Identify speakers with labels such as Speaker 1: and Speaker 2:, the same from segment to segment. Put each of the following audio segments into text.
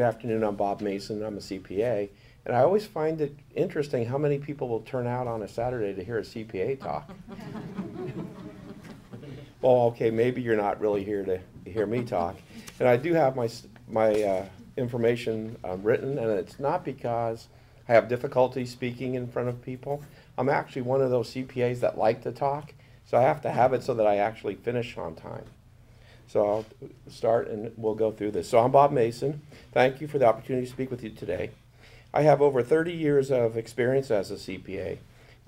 Speaker 1: Good afternoon, I'm Bob Mason, I'm a CPA, and I always find it interesting how many people will turn out on a Saturday to hear a CPA talk. Well, okay, maybe you're not really here to hear me talk. And I do have my information written, and it's not because I have difficulty speaking in front of people. I'm actually one of those CPAs that like to talk, so I have to have it so that I actually finish on time. So I'll start and we'll go through this. So I'm Bob Mason. Thank you for the opportunity to speak with you today. I have over 30 years of experience as a CPA,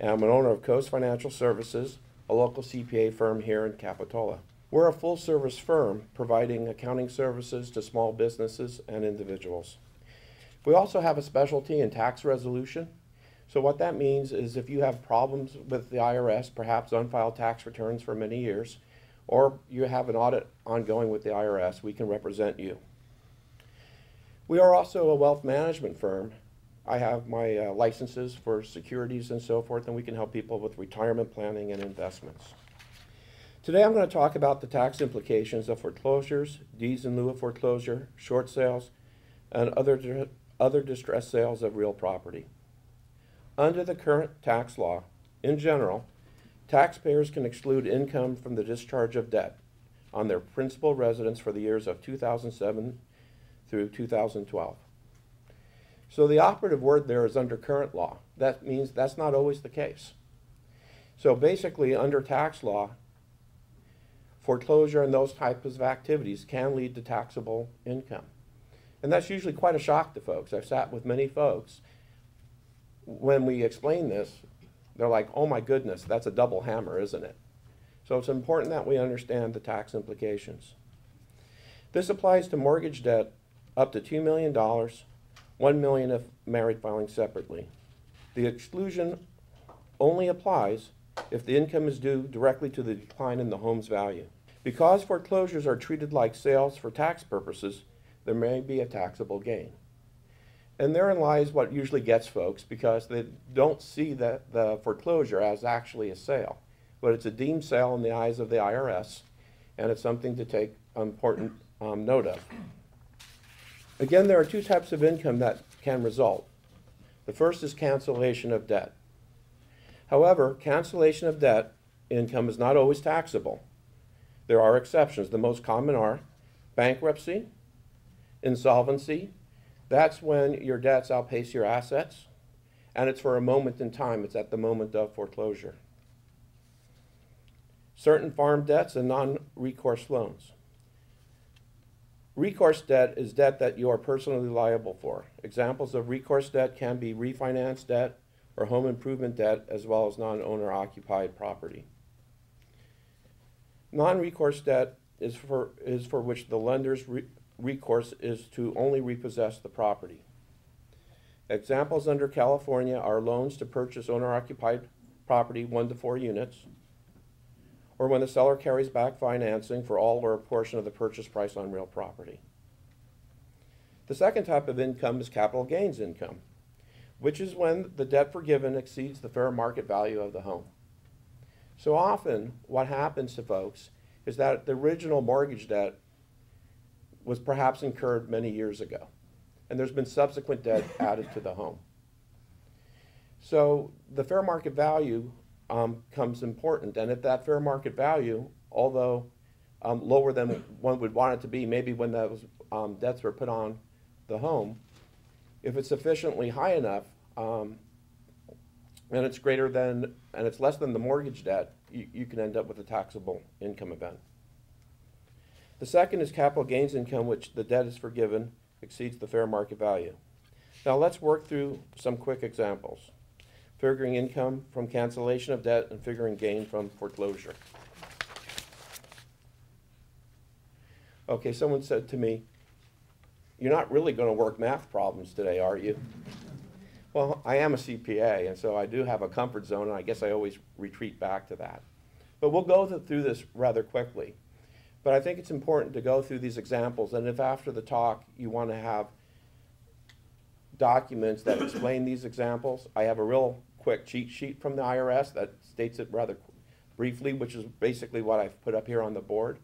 Speaker 1: and I'm an owner of Coast Financial Services, a local CPA firm here in Capitola. We're a full-service firm providing accounting services to small businesses and individuals. We also have a specialty in tax resolution. So what that means is if you have problems with the IRS, perhaps unfiled tax returns for many years, or you have an audit ongoing with the IRS, we can represent you. We are also a wealth management firm. I have my licenses for securities and so forth, and we can help people with retirement planning and investments. Today I'm going to talk about the tax implications of foreclosures, deeds in lieu of foreclosure, short sales, and other distressed sales of real property. Under the current tax law, in general, taxpayers can exclude income from the discharge of debt on their principal residence for the years of 2007 through 2012. So the operative word there is under current law. That means that's not always the case. So basically, under tax law, foreclosure and those types of activities can lead to taxable income. And that's usually quite a shock to folks. I've sat with many folks. When we explain this, they're like, oh my goodness, that's a double hammer, isn't it? So it's important that we understand the tax implications. This applies to mortgage debt up to $2 million, $1 million if married filing separately. The exclusion only applies if the income is due directly to the decline in the home's value. Because foreclosures are treated like sales for tax purposes, there may be a taxable gain. And therein lies what usually gets folks, because they don't see the foreclosure as actually a sale. But it's a deemed sale in the eyes of the IRS, and it's something to take important note of. Again, there are two types of income that can result. The first is cancellation of debt. However, cancellation of debt income is not always taxable. There are exceptions. The most common are bankruptcy, insolvency. That's when your debts outpace your assets, and it's for a moment in time. It's at the moment of foreclosure. Certain farm debts and non-recourse loans. Recourse debt is debt that you are personally liable for. Examples of recourse debt can be refinance debt or home improvement debt, as well as non-owner occupied property. Non-recourse debt is for which the lender's recourse is to only repossess the property. Examples under California are loans to purchase owner-occupied property 1 to 4 units, or when the seller carries back financing for all or a portion of the purchase price on real property. The second type of income is capital gains income, which is when the debt forgiven exceeds the fair market value of the home. So often what happens to folks is that the original mortgage debt was perhaps incurred many years ago, and there's been subsequent debt added to the home. So the fair market value comes important, and if that fair market value, although lower than one would want it to be, maybe when those debts were put on the home, if it's sufficiently high enough and it's greater than, and it's less than the mortgage debt, you can end up with a taxable income event. The second is capital gains income, which the debt is forgiven exceeds the fair market value. Now let's work through some quick examples. Figuring income from cancellation of debt and figuring gain from foreclosure. Okay, someone said to me, you're not really going to work math problems today, are you? Well, I am a CPA, and so I do have a comfort zone, and I guess I always retreat back to that. But we'll go through this rather quickly. But I think it's important to go through these examples, and if after the talk you want to have documents that explain these examples, I have a real quick cheat sheet from the IRS that states it rather briefly, which is basically what I've put up here on the board.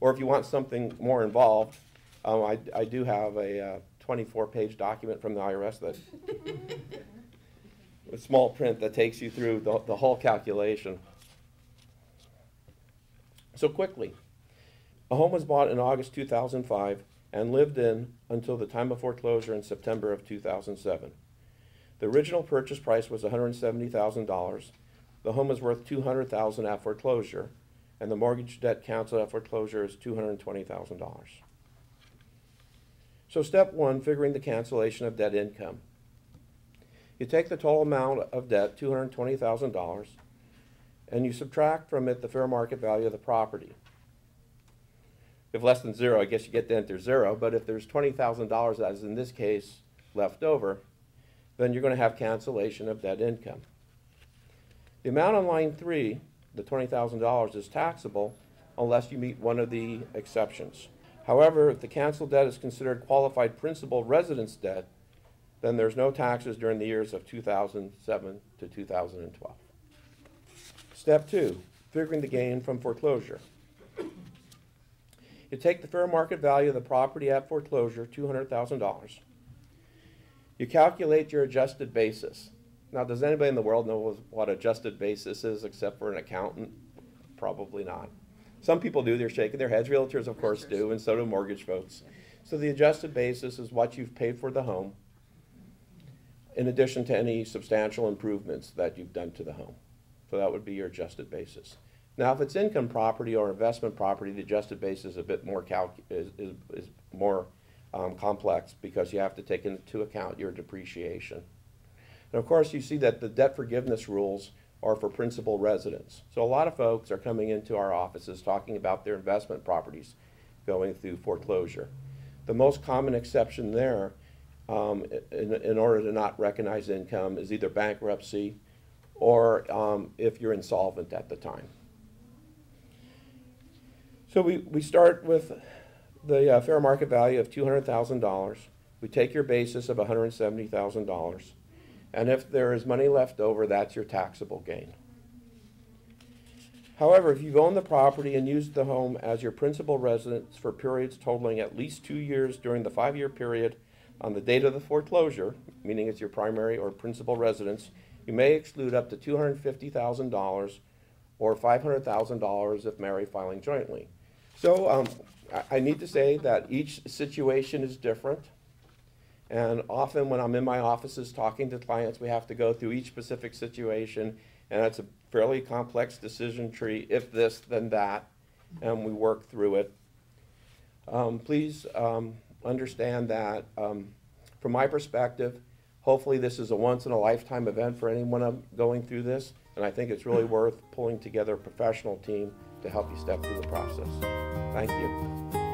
Speaker 1: Or if you want something more involved, I do have a 24-page document from the IRS that with small print that takes you through the whole calculation. So quickly, a home was bought in August 2005 and lived in until the time of foreclosure in September of 2007. The original purchase price was $170,000. The home is worth $200,000 at foreclosure, and the mortgage debt canceled at foreclosure is $220,000. So step one, figuring the cancellation of debt income. You take the total amount of debt, $220,000, and you subtract from it the fair market value of the property. If less than zero, I guess you get to enter zero, but if there's $20,000, as in this case, left over, then you're going to have cancellation of debt income. The amount on line 3, the $20,000, is taxable unless you meet one of the exceptions. However, if the canceled debt is considered qualified principal residence debt, then there's no taxes during the years of 2007 to 2012. Step 2, figuring the gain from foreclosure. You take the fair market value of the property at foreclosure, $200,000. You calculate your adjusted basis. Now, does anybody in the world know what adjusted basis is except for an accountant? Probably not. Some people do, they're shaking their heads. Realtors, of course, do, and so do mortgage folks. So the adjusted basis is what you've paid for the home, in addition to any substantial improvements that you've done to the home. So that would be your adjusted basis. Now, if it's income property or investment property, the adjusted basis is a bit more complex because you have to take into account your depreciation. And of course, you see that the debt forgiveness rules are for principal residents. So a lot of folks are coming into our offices talking about their investment properties going through foreclosure. The most common exception there, in order to not recognize income, is either bankruptcy or if you're insolvent at the time. So we start with the fair market value of $200,000. We take your basis of $170,000. And if there is money left over, that's your taxable gain. However, if you've owned the property and used the home as your principal residence for periods totaling at least 2 years during the 5-year period on the date of the foreclosure, meaning it's your primary or principal residence, you may exclude up to $250,000 or $500,000 if married filing jointly. So I need to say that each situation is different. And often when I'm in my offices talking to clients, we have to go through each specific situation, and it's a fairly complex decision tree, if this, then that, and we work through it. Please understand that from my perspective, hopefully this is a once-in-a-lifetime event for anyone going through this, and I think it's really worth pulling together a professional team to help you step through the process. Thank you.